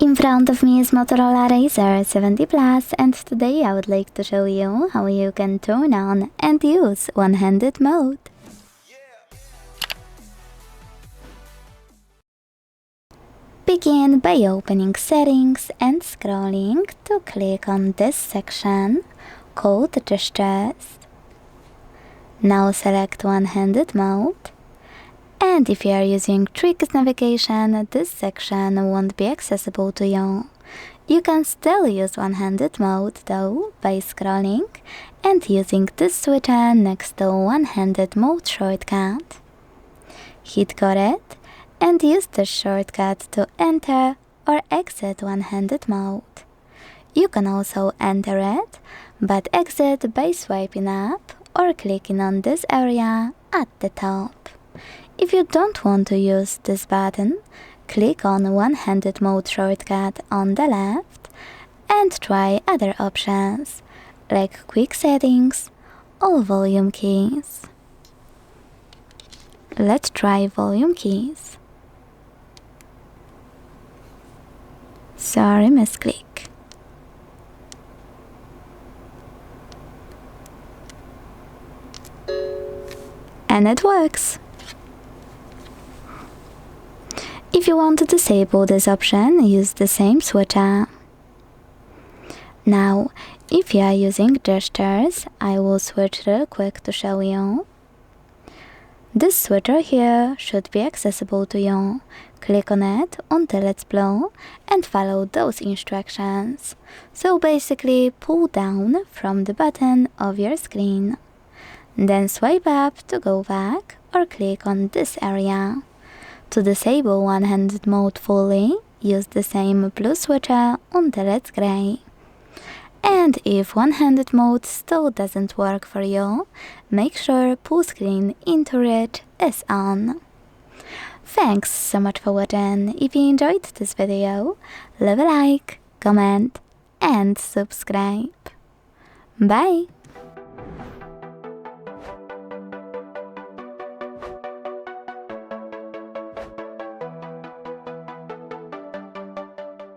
In front of me is Motorola Razr 70 Plus, and today I would like to show you how you can turn on and use one-handed mode. Begin by opening Settings and scrolling to click on this section called Gestures. Now select one-handed mode. And if you are using TRIX navigation, this section won't be accessible to you. You can still use one-handed mode though by scrolling and using this switcher next to one-handed mode shortcut. Hit Got It and use this shortcut to enter or exit one-handed mode. You can also enter it, but exit by swiping up or clicking on this area at the top. If you don't want to use this button, click on one-handed mode shortcut on the left and try other options, like quick settings or volume keys. Let's try volume keys. Sorry, misclick. And it works! If you want to disable this option, use the same switcher. Now, if you are using gestures, I will switch real quick to show you. This switcher here should be accessible to you. Click on it until it's blue and follow those instructions. So basically, pull down from the button of your screen. Then swipe up to go back or click on this area. To disable one-handed mode fully, use the same blue switcher until it's gray. And if one-handed mode still doesn't work for you, make sure full screen into reach is on. Thanks so much for watching. If you enjoyed this video, leave a like, comment and subscribe. Bye!